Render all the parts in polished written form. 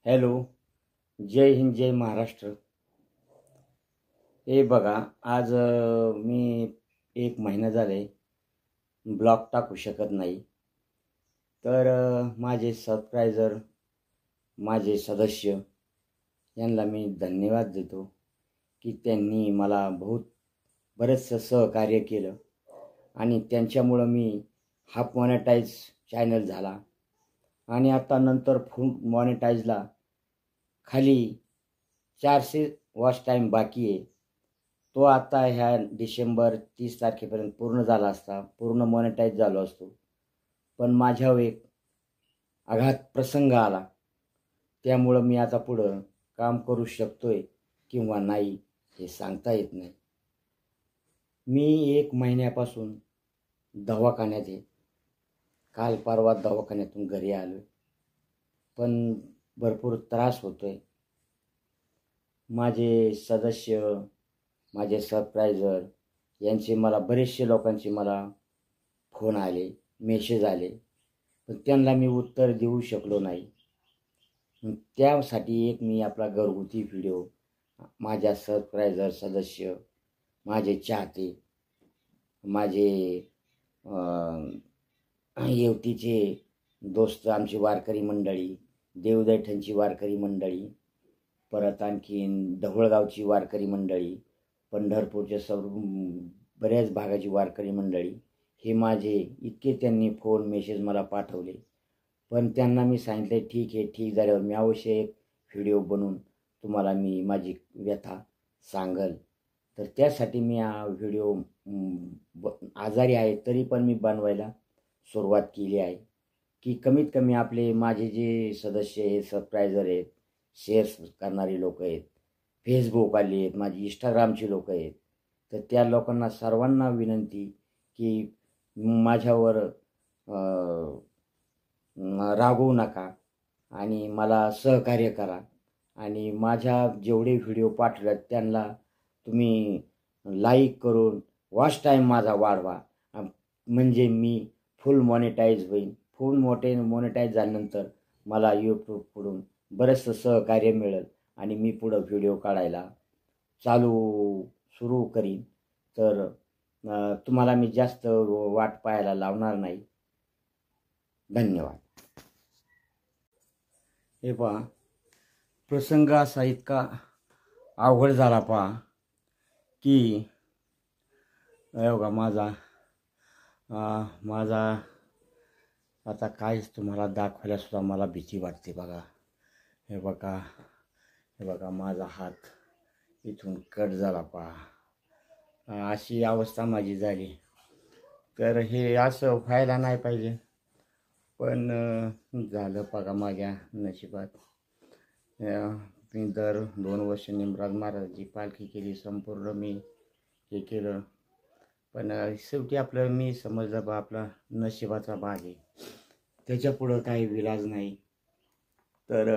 Hello, जय हिंद, जय महाराष्ट्र. हे बघा, आज मी 1 महिना झाले ब्लॉग टाकू शकत नाही. तर माझे सबस्क्रायबर, माझे सदस्य यांना मी धन्यवाद देतो की त्यांनी मला बरेचसं सहकार्य केलं आणि त्यांच्यामुळं मी हाफ मॉनेटाईज चॅनल झाला आणि आता नंतर फुल मॉनेटाईजला खाली 400 वॉच टाईम बाकी आहे. तो आता ह्या डिसेंबर 30 तारखेपर्यंत पूर्ण झाला असता, पूर्ण मॉनेटाईज झालो असतो. पण माझ्यावर एक आघात प्रसंग आला, त्यामुळं मी आता पुढं काम करू शकतोय किंवा नाही हे सांगता येत नाही. मी 1 महिन्यापासून दवाखान्यात आहे. काल परवा दवाखान्यातून घरी आलो, पण भरपूर त्रास होतोय. माझे सदस्य, माझे सबस्क्रायबर यांचे बरेचसे लोकांचे मला फोन आले, मेसेज आले, पण त्यांना मी उत्तर देऊ शकलो नाही. त्यासाठी एक मी आपला घरगुती व्हिडिओ माझ्या सबस्क्रायबर, सदस्य, माझे चाहते, माझे येवतीचे दोस्त, आमची वारकरी मंडळी, देवदैठणची वारकरी मंडळी, परत आणखीन ढवळगावची वारकरी मंडळी, पंढरपूरच्या बऱ्याच भागाची वारकरी मंडळी, हे माझे इतके त्यांनी फोन मेसेज मला पाठवले. पण त्यांना मी सांगितले, ठीक आहे, ठीक झाल्यावर मी अवश्य एक व्हिडिओ बनवून तुम्हाला मी माझी व्यथा सांगल. तर त्यासाठी मी हा व्हिडिओ आजारी आहे तरी पण मी बनवायला सुरुवात केली आहे की कमीत कमी माझे जे सदस्य आहेत, सबस्क्रायबर आहेत, शेअर्स करणारी लोक आहेत, फेसबुक आली आहेत, माझी इंस्टाग्रामची लोक आहेत, तर त्या लोकांना सर्वांना विनंती की माझ्यावर रागवू नका आणि मला सहकार्य करा आणि माझ्या जेवढे व्हिडिओ पाठवल्यात त्यांना तुम्ही लाईक करून वॉच टाईम माझा वाढवा, म्हणजे मी फुल मॉनेटाईज होईन. फुल मॉनेटाईज झाल्यानंतर मला यूट्यूबकडून बरंचसं सहकार्य मिळेल आणि मी पुढं व्हिडिओ काढायला सुरू करीन. तर तुम्हाला मी जास्त वाट पाहायला लावणार नाही. धन्यवाद. हे पहा, प्रसंग असा इतका अवघड झाला पहा की बघा माझा आता काहीच तुम्हाला दाखवायला सुद्धा मला भीती वाटते. बघा, हे बघा माझा हात इथून कट झाला पहा. अशी अवस्था माझी झाली. तर हे असं व्हायला नाही पाहिजे, पण झालं बघा माझ्या नशिबात. मी दर 2 वर्ष निमराज महाराजांची पालखी केली, संपूर्ण मी हे केलं, पण शेवटी मी समजलं बा आपला नशिबाचा भाग आहे, त्याच्यापुढं काही विलाज नाही. तर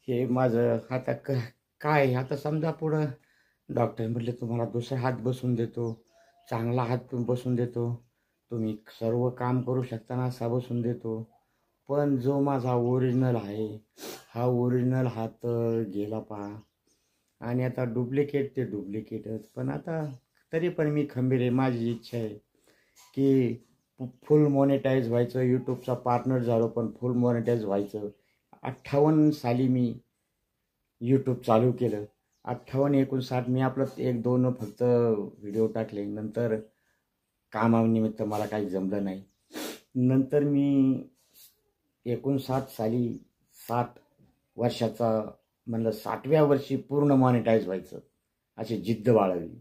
हे माझं आता काय आता समजा पुढं डॉक्टर म्हटले तुम्हाला दुसरा हात बसून देतो, चांगला हात बसून देतो, तुम्ही सर्व काम करू शकताना असा बसून देतो. पण जो माझा ओरिजिनल आहे, हा ओरिजिनल हात गेला पहा. आणि आता डुप्लिकेट ते डुप्लिकेटच. पण आता तरी पण मी खंबीर आहे. माझी इच्छा आहे की फुल मॉनेटाईज व्हायचं, यूट्यूबचा पार्टनर झालो पण फुल मॉनेटाईज व्हायचं. 58 साली मी यूट्यूब चालू केलं. 58-59 मी आपलं 1-2 फक्त व्हिडिओ टाकले. नंतर कामानिमित्त मला काही जमलं नाही. नंतर मी 59 साली 60 वर्षाचा म्हणलं 60व्या वर्षी पूर्ण मॉनेटाईज व्हायचं अशी जिद्द बाळगली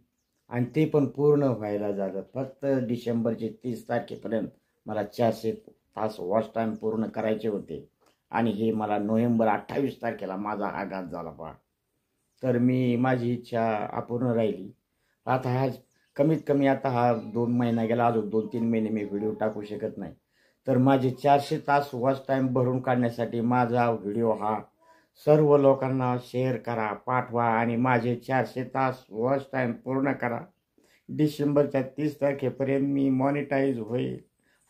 आणि ते पण पूर्ण व्हायला झालं. फक्त डिसेंबरचे 30 तारखेपर्यंत मला 400 तास वॉच टाईम पूर्ण करायचे होते आणि हे मला नोव्हेंबर 28 तारखेला माझा आघात झाला पहा. तर माझी इच्छा अपूर्ण राहिली. आता कमीत कमी आता हा 2 महिना गेला, अजून 2-3 महिने मी व्हिडिओ टाकू शकत नाही. तर माझे 400 तास वॉच टाईम भरून काढण्यासाठी माझा व्हिडिओ हा सर्व लोकांना शेअर करा, पाठवा आणि माझे 400 तास वॉच टाईम पूर्ण करा. डिसेंबरच्या 30 तारखेपर्यंत मी मॉनिटाईज होईल.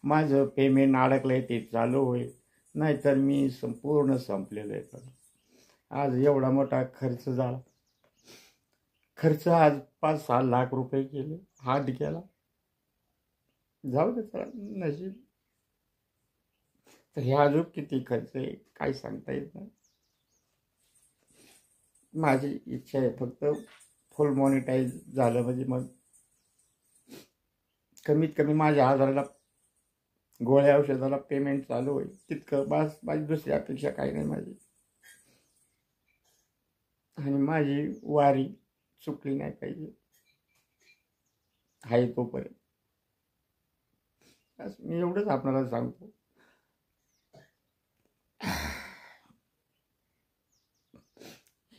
माझं पेमेंट अडकलं आहे ते चालू होईल. नाहीतर मी संपूर्ण संपलेलं आहे. पण आज एवढा मोठा खर्च झाला. खर्च आज 5-6 लाख रुपये केले, हात गेला. जाऊ दे चला, नशीब. तर हे अजून किती खर्च आहे काही सांगता येत नाही. माझी इच्छा आहे फक्त फुल मॉनिटाईज झालं म्हणजे मग कमीत कमी माझ्या आजाराला गोळ्या औषधाला पेमेंट चालू होईल, तितकं बस. माझी दुसरी अपेक्षा काही नाही माझी. आणि माझी वारी चुकली नाही पाहिजे आहे तोपर्यंत. बस मी एवढंच आपल्याला सांगतो.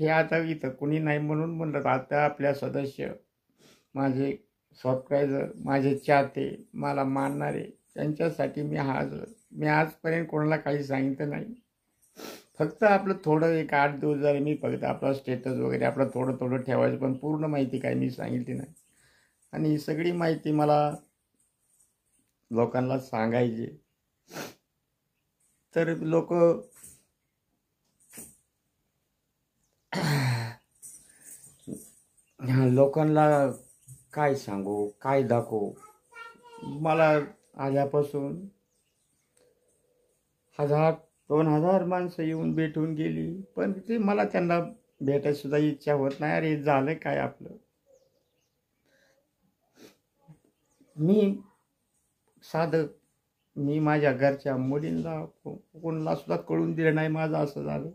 हे आता इथं कुणी नाही म्हणून म्हणलं, आता आपल्या सदस्य, माझे सबस्क्रायबर, माझे चाहते, मला मानणारे, त्यांच्यासाठी मी आजपर्यंत कोणाला काही सांगितलं नाही. फक्त आपलं थोडं 1-8 दिवस झाले मी फक्त आपला स्टेटस वगैरे आपलं थोडं थोडं ठेवायचं, पण पूर्ण माहिती काही मी सांगितली नाही. आणि ही सगळी माहिती मला लोकांना सांगायची, तर लोक लोकांना काय सांगू, काय दाखवू. मला आल्यापासून 1000-2000 माणसं येऊन भेटून गेली, पण ते मला त्यांना भेटायची सुद्धा इच्छा होत नाही. अरे झालं काय आपलं. मी माझ्या घरच्या मुलींना कोणाला सुद्धा कळून दिलं नाही माझं असं झालं.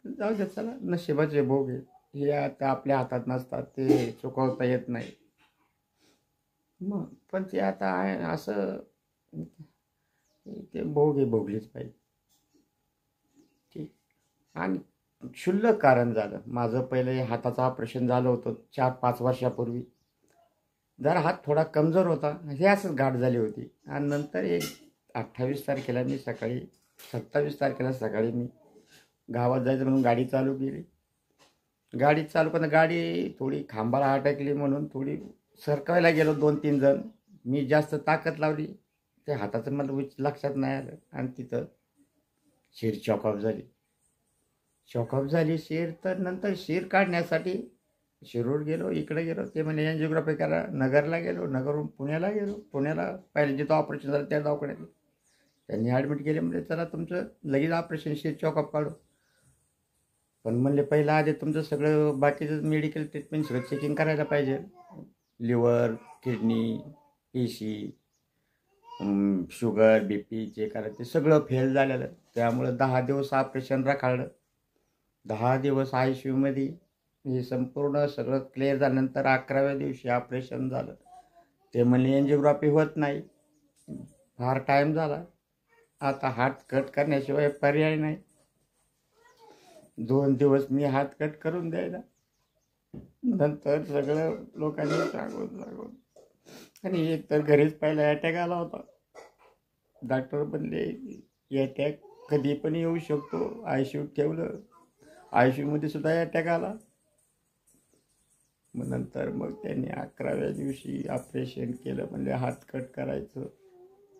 जाऊ दे चला, नशिबाचे भोग आहे. हे आता आपल्या हातात नसतात, ते चुकवता येत नाही. मग पण ते आता आहे असं, ते भोग हे भोगलीच पाहिजे. ठीक. आणि क्षुल्लक कारण झालं माझं. पहिलं हाताचं ऑपरेशन झालं होतं 4-5 वर्षापूर्वी. जरा हात थोडा कमजोर होता, हे असंच गाठ झाली होती. आणि नंतर 28 तारखेला मी सकाळी, 27 तारखेला सकाळी मी गावात जायचं म्हणून गाडी चालू केली. गाडी चालू करताना गाडी थोडी खांबाला अटकली म्हणून थोडी सरकवायला गेलो 2-3 जण. मी जास्त ताकद लावली, ते हाताचं मला लक्षात नाही आलं, आणि तिथं शिर चॉकअप झाली शिर. तर नंतर शिर काढण्यासाठी शिरूर गेलो, इकडे गेलो. ते म्हणजे एन्जिओग्राफी करा. नगरला गेलो, नगरहून पुण्याला गेलो. पुण्याला पहिले जिथं ऑपरेशन झालं त्या दवाखान्यात त्यांनी ॲडमिट केले. म्हणजे चला तुमचं लगेच ऑपरेशन, शिर चॉकअप काढू. पण म्हणले पहिलं आधी तुमचं सगळं बाकीचं मेडिकल ट्रीटमेंट सगळं चेकिंग करायला पाहिजे. लिव्हर, किडनी, पेशी, शुगर, BP चेक करायचं, ते सगळं फेल झालेलं. त्यामुळं 10 दिवस ऑपरेशन राखाडलं. 10 दिवस ICU मध्ये. हे संपूर्ण सगळं क्लिअर झाल्यानंतर 11व्या दिवशी ऑपरेशन झालं. ते म्हणले एन्जिओग्राफी होत नाही, फार टाईम झाला, आता हात कट करण्याशिवाय पर्याय नाही. 2 दिवस मी हात कट करून द्यायला. नंतर सगळं लोकांनी सांगून आणि एक तर घरीच पहिला अटॅक आला होता. डॉक्टर म्हणले अटॅक कधी पण येऊ शकतो. ICU ठेवलं, ICU मध्ये सुद्धा अटॅक आला. मग नंतर मग त्यांनी 11व्या दिवशी ऑपरेशन केलं. म्हणजे हात कट करायचं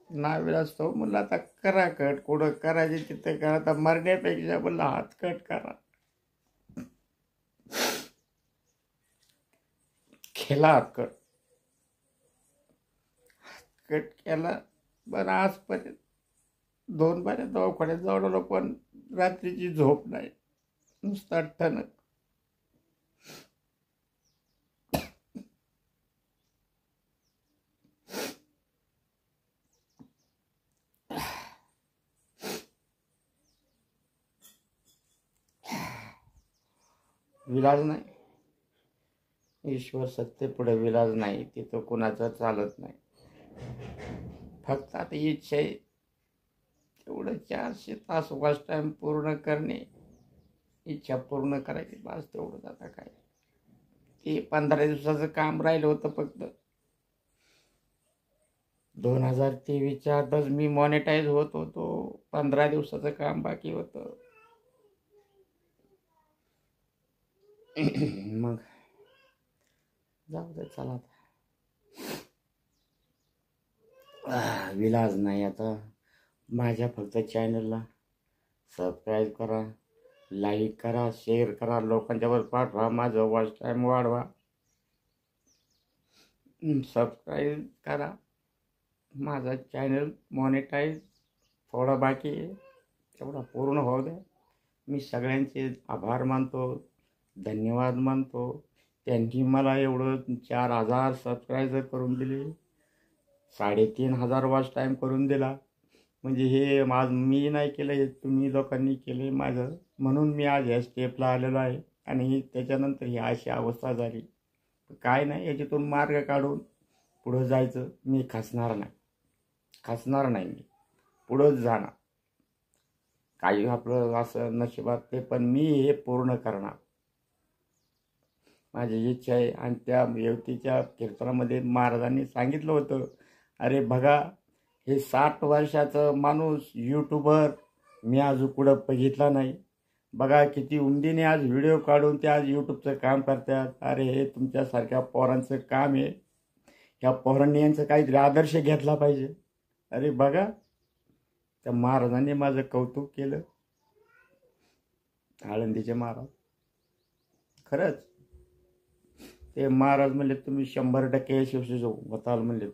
नाविलाज तो. म्हणलं आता करा कट, कुठं करायचे तिथं करा, आता मरण्यापेक्षा म्हणलं हात कट करा. केला हात कट केला. पण आजपर्यंत 2 बाऱ्या दवाखान्यात जाऊन आलो, पण रात्रीची झोप नाही, नुसता ठणक. विलाज नाही. ईश्वर सत्य पुढे विलाज नाही, तिथं कोणाचं चालत नाही. फक्त आता इच्छा आहे तेवढं 400 तास वॉच टाईम पूर्ण करणे, इच्छा पूर्ण करायची, बस तेवढंच. आता काय, ते 15 दिवसाचं काम राहिलं होतं फक्त. 2023च्या आतच मी मॉनिटाईज होत होतो. 15 दिवसाचं काम बाकी होतं. मग जाऊ दे चला, विलाज नाही आता. माझ्या फक्त चॅनलला सबस्क्राईब करा, लाईक करा, शेअर करा, लोकांच्यावर पाठवा, माझं वॉच टाईम वाढवा. सबस्क्राईब करा. माझा चॅनल मॉनिटाईज थोडा बाकी आहे, तेवढा पूर्ण होऊ द्या. मी सगळ्यांचे आभार मानतो, धन्यवाद मानतो. त्यांनी मला एवढं 4000 सबस्क्रायबर करून दिले, 3500 वॉच टाईम करून दिला. म्हणजे हे मी नाही केलं, हे तुम्ही लोकांनी केले माझं, म्हणून मी आज या स्टेपला आलेलो आहे. आणि त्याच्यानंतर ही अशी अवस्था झाली. काय नाही, याच्यातून मार्ग काढून पुढं जायचं. मी खचणार नाही, मी पुढंच जाणार. काही आपलं असं नशिबात ते, पण मी हे पूर्ण करणार, माझी इच्छा आहे. आणि त्या युवतीच्या कीर्तनामध्ये महाराजांनी सांगितलं होतं, अरे बघा, हे 60 वर्षाचं माणूस यूट्यूबर मी आज कुठं बघितला नाही. बघा किती उमदीने आज व्हिडिओ काढून ते आज यूट्यूबचं काम करतात. अरे हे तुमच्यासारख्या पोरांचं काम आहे. ह्या पोरांनी यांचं काहीतरी आदर्श घेतला पाहिजे. अरे बघा, त्या महाराजांनी माझं कौतुक केलं, आळंदीचे महाराज. खरंच ते महाराज म्हणले, तुम्ही 100% यशस्वी होताल म्हणले,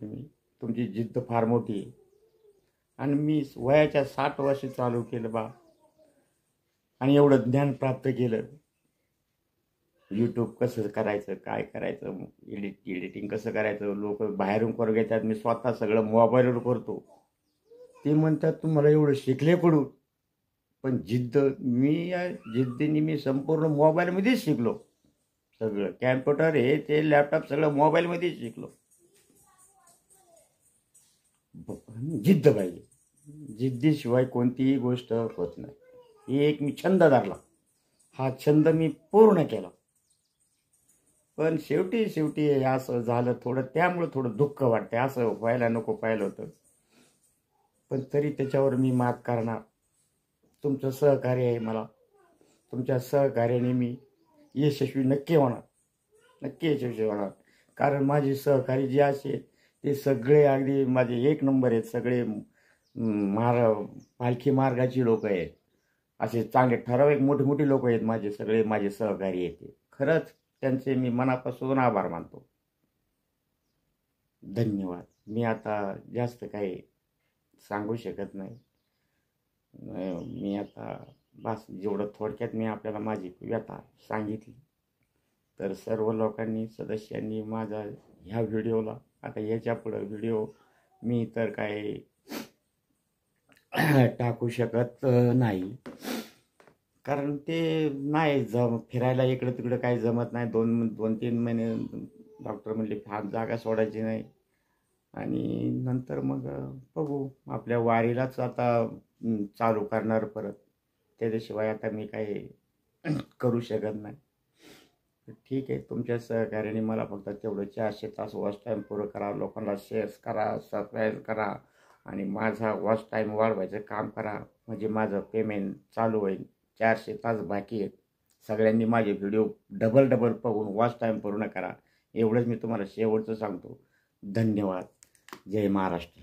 तुमची जिद्द फार मोठी आहे. आणि मी वयाच्या 60 वर्षी चालू केलं बा, आणि एवढं ज्ञान प्राप्त केलं. यूट्यूब कसं करायचं, काय करायचं, एडिटिंग कसं करायचं. लोक बाहेरून करून घेतात, मी स्वतः सगळं मोबाईलवर करतो. ते म्हणतात तुम्हाला एवढं शिकले कुठून? पण या जिद्दीने मी संपूर्ण मोबाईलमध्येच शिकलो. सगळं कॅम्प्युटर हे ते लॅपटॉप सगळं मोबाईलमध्येच शिकलो. जिद्द पाहिजे, जिद्दीशिवाय कोणतीही गोष्ट होत नाही. ही एक मी छंद धरला, हा छंद मी पूर्ण केला. पण शेवटी असं झालं थोडं, त्यामुळं थोडं दुःख वाटते. असं व्हायला नको पाहिलं होतं, पण तरी त्याच्यावर मी मात करणार. तुमचं सहकार्य आहे मला, तुमच्या सहकार्याने मी यशस्वी नक्की होणार. कारण माझे सहकारी जे असे ते सगळे अगदी माझे 1 नंबर आहेत. सगळे पालखी मार्गाची लोक आहेत, असे चांगले ठराविक मोठे लोक आहेत माझे सहकारी आहेत. खरंच त्यांचे मी मनापासून आभार मानतो. धन्यवाद. मी आता जास्त काही सांगू शकत नाही. मी आता बस जेवढं थोडक्यात मी आपल्याला माझी व्यथा सांगितली. तर सर्व लोकांनी, सदस्यांनी माझा ह्या व्हिडिओला, आता याच्या पुढं व्हिडिओ मी तर काय टाकू शकत नाही, कारण ते नाही फिरायला इकडं तिकडं काही जमत नाही. 2-3 महिने डॉक्टर म्हणले फार जागा सोडायची नाही. आणि नंतर मग बघू, आपल्या वारीलाच आता चालू करणार परत. त्याच्याशिवाय आता मी काही करू शकत नाही. ठीक आहे, तुमच्या सहकार्याने मला फक्त तेवढं 400 तास वॉच टाईम पुरं करा, लोकांना शेअर करा, सबस्क्राईब करा, आणि माझा वॉच टाईम वाढवायचं काम करा. म्हणजे माझं पेमेंट चालू होईल. 400 तास बाकी आहेत. सगळ्यांनी माझे व्हिडिओ डबल बघून वॉच टाईम पूर्ण करा. एवढंच मी तुम्हाला शेवटचं सांगतो. धन्यवाद. जय महाराष्ट्र.